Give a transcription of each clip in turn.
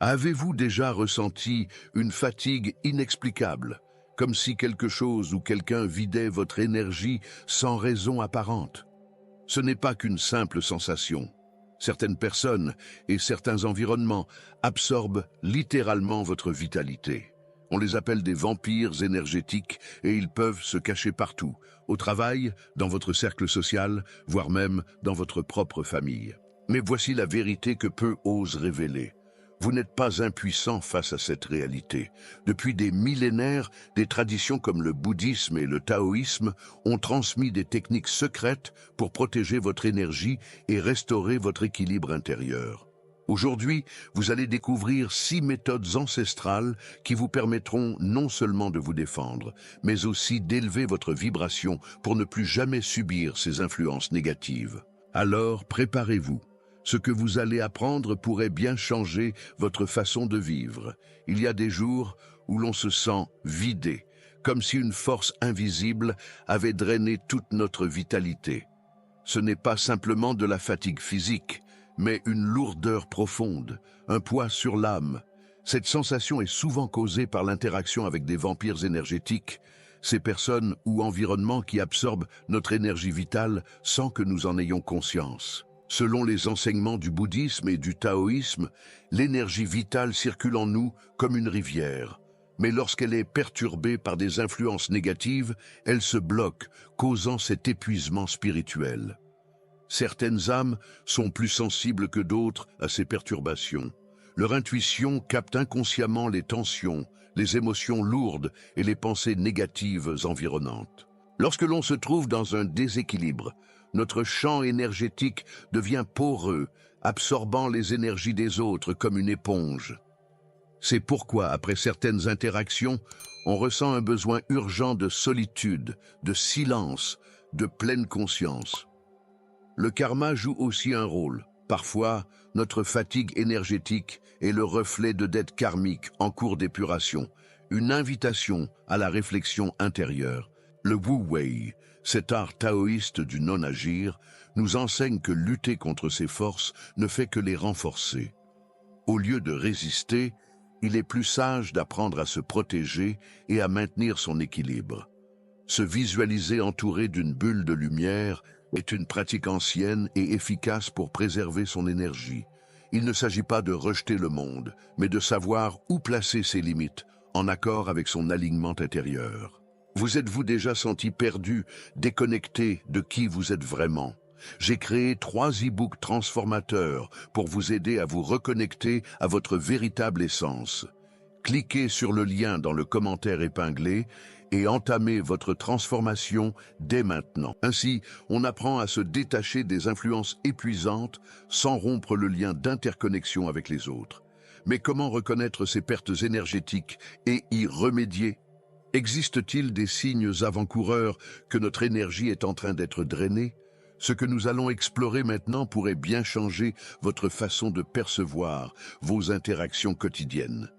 Avez-vous déjà ressenti une fatigue inexplicable, comme si quelque chose ou quelqu'un vidait votre énergie sans raison apparente? Ce n'est pas qu'une simple sensation. Certaines personnes et certains environnements absorbent littéralement votre vitalité. On les appelle des vampires énergétiques et ils peuvent se cacher partout, au travail, dans votre cercle social, voire même dans votre propre famille. Mais voici la vérité que peu osent révéler. Vous n'êtes pas impuissant face à cette réalité. Depuis des millénaires, des traditions comme le bouddhisme et le taoïsme ont transmis des techniques secrètes pour protéger votre énergie et restaurer votre équilibre intérieur. Aujourd'hui, vous allez découvrir 6 méthodes ancestrales qui vous permettront non seulement de vous défendre, mais aussi d'élever votre vibration pour ne plus jamais subir ces influences négatives. Alors, préparez-vous. Ce que vous allez apprendre pourrait bien changer votre façon de vivre. Il y a des jours où l'on se sent vidé, comme si une force invisible avait drainé toute notre vitalité. Ce n'est pas simplement de la fatigue physique, mais une lourdeur profonde, un poids sur l'âme. Cette sensation est souvent causée par l'interaction avec des vampires énergétiques, ces personnes ou environnements qui absorbent notre énergie vitale sans que nous en ayons conscience. Selon les enseignements du bouddhisme et du taoïsme, l'énergie vitale circule en nous comme une rivière. Mais lorsqu'elle est perturbée par des influences négatives, elle se bloque, causant cet épuisement spirituel. Certaines âmes sont plus sensibles que d'autres à ces perturbations. Leur intuition capte inconsciemment les tensions, les émotions lourdes et les pensées négatives environnantes. Lorsque l'on se trouve dans un déséquilibre, notre champ énergétique devient poreux, absorbant les énergies des autres comme une éponge. C'est pourquoi, après certaines interactions, on ressent un besoin urgent de solitude, de silence, de pleine conscience. Le karma joue aussi un rôle. Parfois, notre fatigue énergétique est le reflet de dettes karmiques en cours d'épuration, une invitation à la réflexion intérieure. Le Wu Wei, cet art taoïste du non-agir, nous enseigne que lutter contre ces forces ne fait que les renforcer. Au lieu de résister, il est plus sage d'apprendre à se protéger et à maintenir son équilibre. Se visualiser entouré d'une bulle de lumière est une pratique ancienne et efficace pour préserver son énergie. Il ne s'agit pas de rejeter le monde, mais de savoir où placer ses limites, en accord avec son alignement intérieur. Vous êtes-vous déjà senti perdu, déconnecté de qui vous êtes vraiment? J'ai créé 3 e-books transformateurs pour vous aider à vous reconnecter à votre véritable essence. Cliquez sur le lien dans le commentaire épinglé et entamez votre transformation dès maintenant. Ainsi, on apprend à se détacher des influences épuisantes sans rompre le lien d'interconnexion avec les autres. Mais comment reconnaître ces pertes énergétiques et y remédier? Existe-t-il des signes avant-coureurs que notre énergie est en train d'être drainée? Ce que nous allons explorer maintenant pourrait bien changer votre façon de percevoir vos interactions quotidiennes.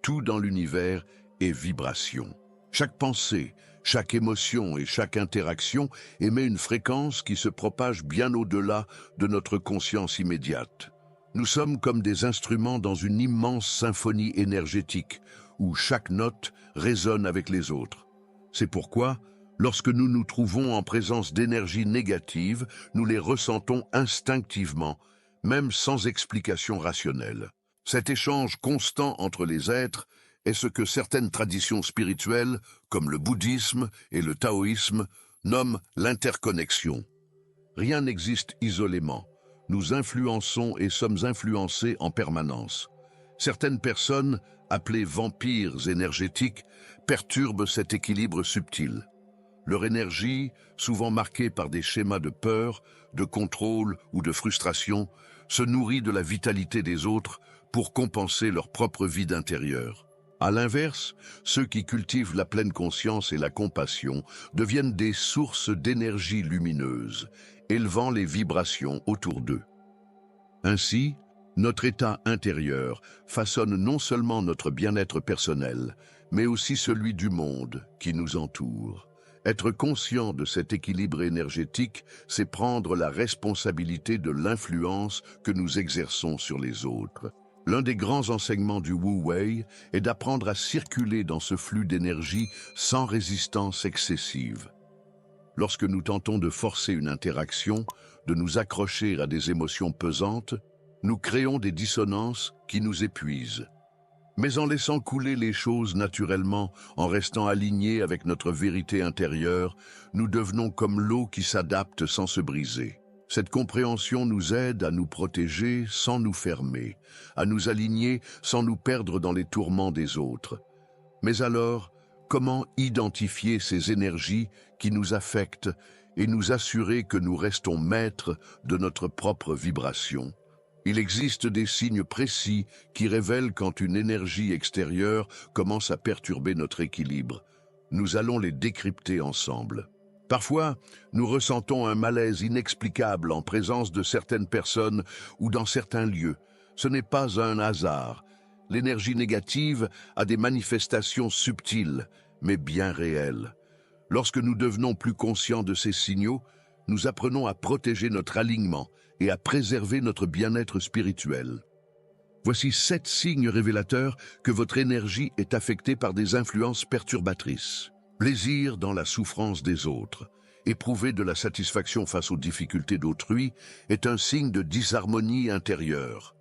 Tout dans l'univers est vibration. Chaque pensée, chaque émotion et chaque interaction émet une fréquence qui se propage bien au-delà de notre conscience immédiate. Nous sommes comme des instruments dans une immense symphonie énergétique, où chaque note résonne avec les autres. C'est pourquoi, lorsque nous nous trouvons en présence d'énergies négatives, nous les ressentons instinctivement, même sans explication rationnelle. Cet échange constant entre les êtres est ce que certaines traditions spirituelles, comme le bouddhisme et le taoïsme, nomment l'interconnexion. Rien n'existe isolément. Nous influençons et sommes influencés en permanence. Certaines personnes, appelées vampires énergétiques, perturbent cet équilibre subtil. Leur énergie, souvent marquée par des schémas de peur, de contrôle ou de frustration, se nourrit de la vitalité des autres pour compenser leur propre vide intérieur. À l'inverse, ceux qui cultivent la pleine conscience et la compassion deviennent des sources d'énergie lumineuse, élevant les vibrations autour d'eux. Ainsi, notre état intérieur façonne non seulement notre bien-être personnel, mais aussi celui du monde qui nous entoure. Être conscient de cet équilibre énergétique, c'est prendre la responsabilité de l'influence que nous exerçons sur les autres. L'un des grands enseignements du Wu Wei est d'apprendre à circuler dans ce flux d'énergie sans résistance excessive. Lorsque nous tentons de forcer une interaction, de nous accrocher à des émotions pesantes, nous créons des dissonances qui nous épuisent. Mais en laissant couler les choses naturellement, en restant alignés avec notre vérité intérieure, nous devenons comme l'eau qui s'adapte sans se briser. Cette compréhension nous aide à nous protéger sans nous fermer, à nous aligner sans nous perdre dans les tourments des autres. Mais alors, comment identifier ces énergies qui nous affectent et nous assurer que nous restons maîtres de notre propre vibration? Il existe des signes précis qui révèlent quand une énergie extérieure commence à perturber notre équilibre. Nous allons les décrypter ensemble. Parfois, nous ressentons un malaise inexplicable en présence de certaines personnes ou dans certains lieux. Ce n'est pas un hasard. L'énergie négative a des manifestations subtiles, mais bien réelles. Lorsque nous devenons plus conscients de ces signaux, nous apprenons à protéger notre alignement et à préserver notre bien-être spirituel. Voici 7 signes révélateurs que votre énergie est affectée par des influences perturbatrices. Plaisir dans la souffrance des autres. Éprouver de la satisfaction face aux difficultés d'autrui est un signe de disharmonie intérieure.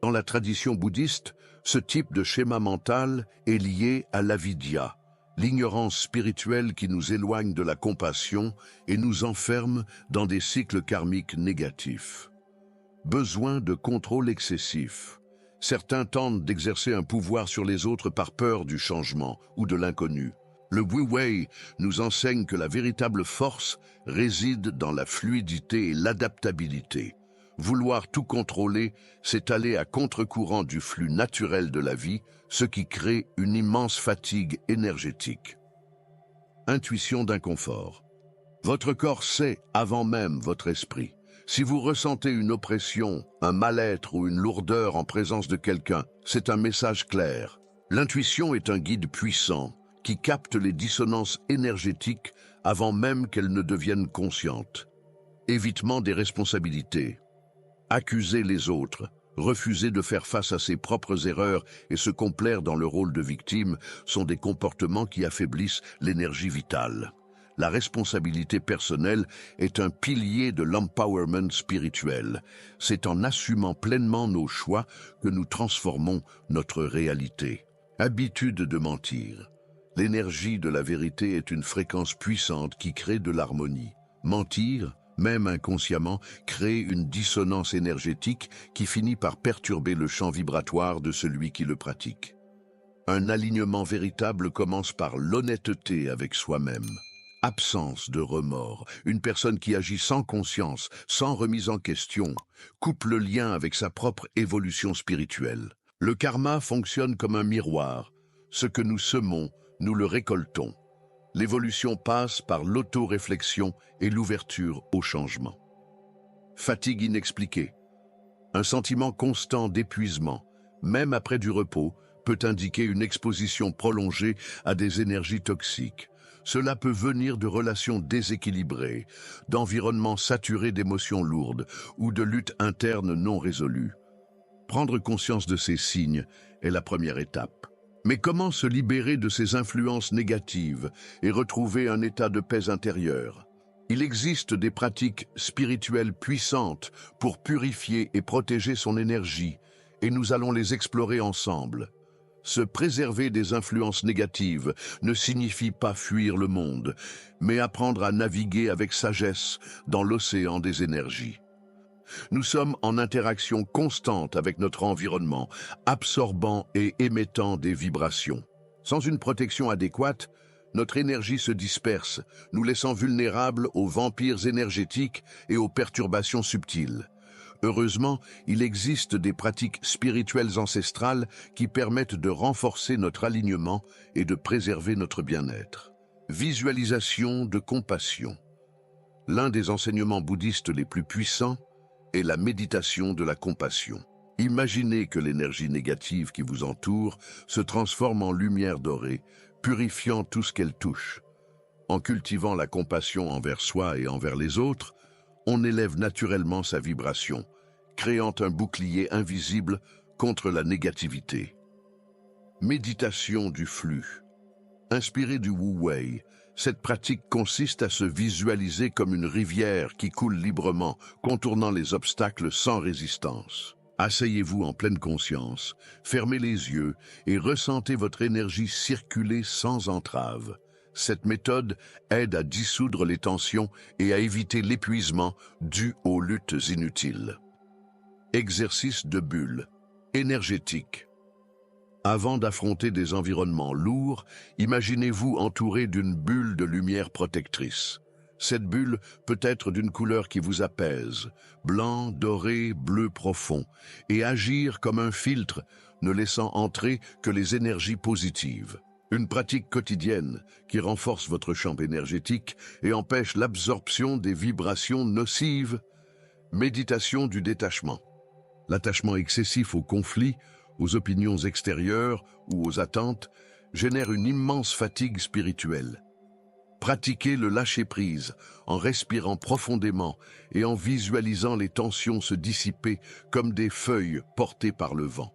Dans la tradition bouddhiste, ce type de schéma mental est lié à l'avidya, l'ignorance spirituelle qui nous éloigne de la compassion et nous enferme dans des cycles karmiques négatifs. Besoin de contrôle excessif. Certains tentent d'exercer un pouvoir sur les autres par peur du changement ou de l'inconnu. Le Wu Wei nous enseigne que la véritable force réside dans la fluidité et l'adaptabilité. Vouloir tout contrôler, c'est aller à contre-courant du flux naturel de la vie, ce qui crée une immense fatigue énergétique. Intuition d'inconfort. Votre corps sait avant même votre esprit. Si vous ressentez une oppression, un mal-être ou une lourdeur en présence de quelqu'un, c'est un message clair. L'intuition est un guide puissant qui capte les dissonances énergétiques avant même qu'elles ne deviennent conscientes. Évitement des responsabilités. Accuser les autres, refuser de faire face à ses propres erreurs et se complaire dans le rôle de victime sont des comportements qui affaiblissent l'énergie vitale. La responsabilité personnelle est un pilier de l'empowerment spirituel. C'est en assumant pleinement nos choix que nous transformons notre réalité. Habitude de mentir. L'énergie de la vérité est une fréquence puissante qui crée de l'harmonie. Mentir, même inconsciemment, crée une dissonance énergétique qui finit par perturber le champ vibratoire de celui qui le pratique. Un alignement véritable commence par l'honnêteté avec soi-même. Absence de remords. Une personne qui agit sans conscience, sans remise en question, coupe le lien avec sa propre évolution spirituelle. Le karma fonctionne comme un miroir. Ce que nous semons, nous le récoltons. L'évolution passe par l'auto-réflexion et l'ouverture au changement. Fatigue inexpliquée. Un sentiment constant d'épuisement, même après du repos, peut indiquer une exposition prolongée à des énergies toxiques. Cela peut venir de relations déséquilibrées, d'environnements saturés d'émotions lourdes ou de luttes internes non résolues. Prendre conscience de ces signes est la première étape. Mais comment se libérer de ces influences négatives et retrouver un état de paix intérieure? Il existe des pratiques spirituelles puissantes pour purifier et protéger son énergie, et nous allons les explorer ensemble. Se préserver des influences négatives ne signifie pas fuir le monde, mais apprendre à naviguer avec sagesse dans l'océan des énergies. Nous sommes en interaction constante avec notre environnement, absorbant et émettant des vibrations. Sans une protection adéquate, notre énergie se disperse, nous laissant vulnérables aux vampires énergétiques et aux perturbations subtiles. Heureusement, il existe des pratiques spirituelles ancestrales qui permettent de renforcer notre alignement et de préserver notre bien-être. Visualisation de compassion. L'un des enseignements bouddhistes les plus puissants est la méditation de la compassion. Imaginez que l'énergie négative qui vous entoure se transforme en lumière dorée, purifiant tout ce qu'elle touche. En cultivant la compassion envers soi et envers les autres, on élève naturellement sa vibration, créant un bouclier invisible contre la négativité. Méditation du flux. Inspiré du Wu Wei, cette pratique consiste à se visualiser comme une rivière qui coule librement, contournant les obstacles sans résistance. Asseyez-vous en pleine conscience, fermez les yeux et ressentez votre énergie circuler sans entrave. Cette méthode aide à dissoudre les tensions et à éviter l'épuisement dû aux luttes inutiles. Exercice de bulle. Énergétique. Avant d'affronter des environnements lourds, imaginez-vous entouré d'une bulle de lumière protectrice. Cette bulle peut être d'une couleur qui vous apaise, blanc, doré, bleu profond, et agir comme un filtre, ne laissant entrer que les énergies positives. Une pratique quotidienne qui renforce votre champ énergétique et empêche l'absorption des vibrations nocives. Méditation du détachement. L'attachement excessif aux conflits, aux opinions extérieures ou aux attentes génère une immense fatigue spirituelle. Pratiquez le lâcher-prise en respirant profondément et en visualisant les tensions se dissiper comme des feuilles portées par le vent.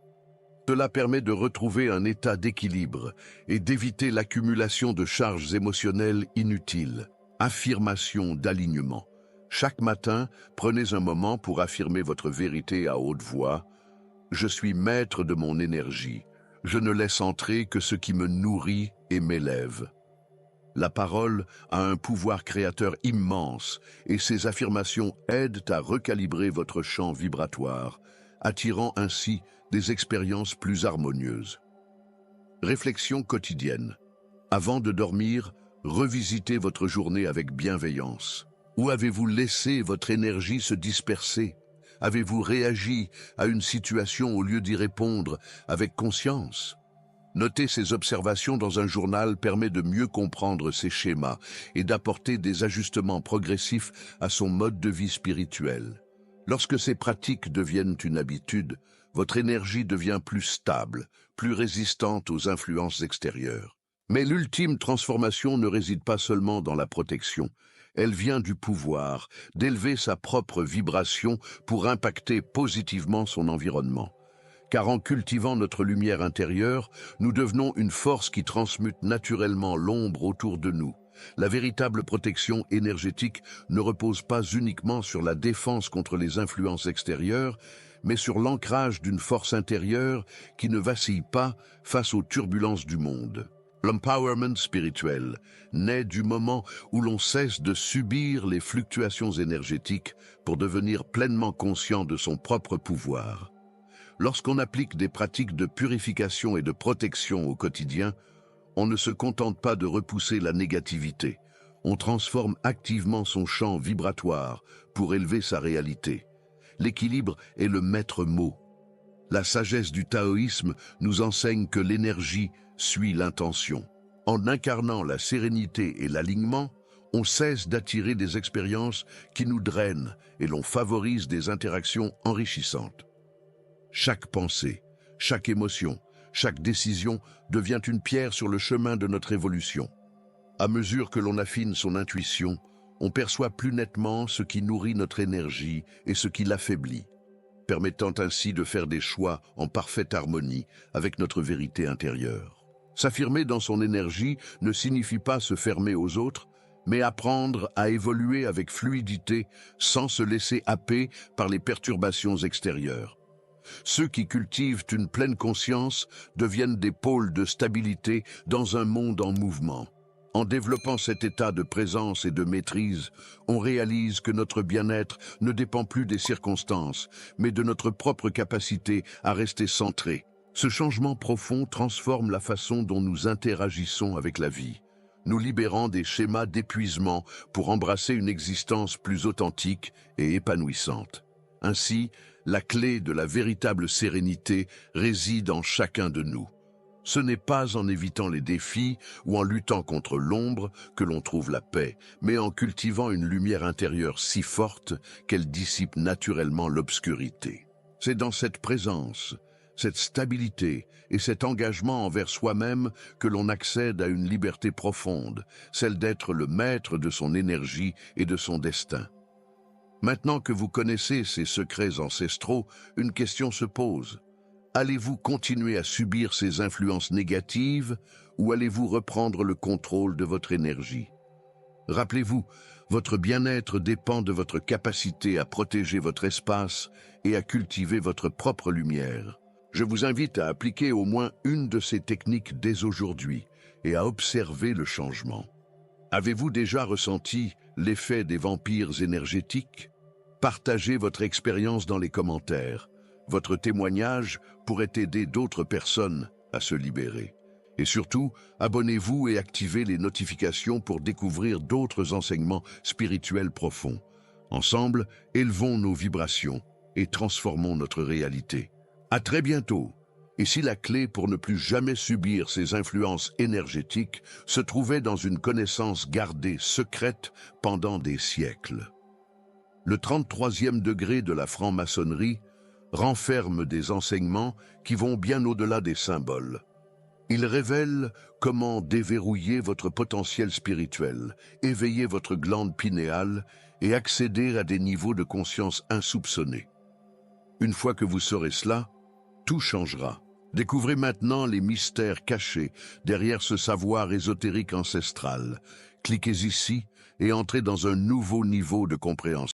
Cela permet de retrouver un état d'équilibre et d'éviter l'accumulation de charges émotionnelles inutiles. Affirmation d'alignement. Chaque matin, prenez un moment pour affirmer votre vérité à haute voix. Je suis maître de mon énergie. Je ne laisse entrer que ce qui me nourrit et m'élève. La parole a un pouvoir créateur immense et ces affirmations aident à recalibrer votre champ vibratoire, attirant ainsi des expériences plus harmonieuses. Réflexion quotidienne. Avant de dormir, revisitez votre journée avec bienveillance. Où avez-vous laissé votre énergie se disperser? Avez-vous réagi à une situation au lieu d'y répondre avec conscience? Noter ces observations dans un journal permet de mieux comprendre ces schémas et d'apporter des ajustements progressifs à son mode de vie spirituel. Lorsque ces pratiques deviennent une habitude, votre énergie devient plus stable, plus résistante aux influences extérieures. Mais l'ultime transformation ne réside pas seulement dans la protection. Elle vient du pouvoir d'élever sa propre vibration pour impacter positivement son environnement. Car en cultivant notre lumière intérieure, nous devenons une force qui transmute naturellement l'ombre autour de nous. La véritable protection énergétique ne repose pas uniquement sur la défense contre les influences extérieures, mais sur l'ancrage d'une force intérieure qui ne vacille pas face aux turbulences du monde. L'empowerment spirituel naît du moment où l'on cesse de subir les fluctuations énergétiques pour devenir pleinement conscient de son propre pouvoir. Lorsqu'on applique des pratiques de purification et de protection au quotidien, on ne se contente pas de repousser la négativité. On transforme activement son champ vibratoire pour élever sa réalité. L'équilibre est le maître mot. La sagesse du taoïsme nous enseigne que l'énergie suit l'intention. En incarnant la sérénité et l'alignement, on cesse d'attirer des expériences qui nous drainent et l'on favorise des interactions enrichissantes. Chaque pensée, chaque émotion, chaque décision devient une pierre sur le chemin de notre évolution. À mesure que l'on affine son intuition, on perçoit plus nettement ce qui nourrit notre énergie et ce qui l'affaiblit, permettant ainsi de faire des choix en parfaite harmonie avec notre vérité intérieure. S'affirmer dans son énergie ne signifie pas se fermer aux autres, mais apprendre à évoluer avec fluidité sans se laisser happer par les perturbations extérieures. Ceux qui cultivent une pleine conscience deviennent des pôles de stabilité dans un monde en mouvement. En développant cet état de présence et de maîtrise, on réalise que notre bien-être ne dépend plus des circonstances, mais de notre propre capacité à rester centré. Ce changement profond transforme la façon dont nous interagissons avec la vie, nous libérant des schémas d'épuisement pour embrasser une existence plus authentique et épanouissante. Ainsi, la clé de la véritable sérénité réside en chacun de nous. Ce n'est pas en évitant les défis ou en luttant contre l'ombre que l'on trouve la paix, mais en cultivant une lumière intérieure si forte qu'elle dissipe naturellement l'obscurité. C'est dans cette présence, cette stabilité et cet engagement envers soi-même que l'on accède à une liberté profonde, celle d'être le maître de son énergie et de son destin. Maintenant que vous connaissez ces secrets ancestraux, une question se pose. Allez-vous continuer à subir ces influences négatives ou allez-vous reprendre le contrôle de votre énergie? Rappelez-vous, votre bien-être dépend de votre capacité à protéger votre espace et à cultiver votre propre lumière. Je vous invite à appliquer au moins une de ces techniques dès aujourd'hui et à observer le changement. Avez-vous déjà ressenti l'effet des vampires énergétiques? Partagez votre expérience dans les commentaires. Votre témoignage pourrait aider d'autres personnes à se libérer. Et surtout, abonnez-vous et activez les notifications pour découvrir d'autres enseignements spirituels profonds. Ensemble, élevons nos vibrations et transformons notre réalité. À très bientôt. Et si la clé pour ne plus jamais subir ces influences énergétiques se trouvait dans une connaissance gardée secrète pendant des siècles? Le 33e degré de la franc-maçonnerie renferme des enseignements qui vont bien au-delà des symboles. Il révèle comment déverrouiller votre potentiel spirituel, éveiller votre glande pinéale et accéder à des niveaux de conscience insoupçonnés. Une fois que vous saurez cela, tout changera. Découvrez maintenant les mystères cachés derrière ce savoir ésotérique ancestral. Cliquez ici et entrez dans un nouveau niveau de compréhension.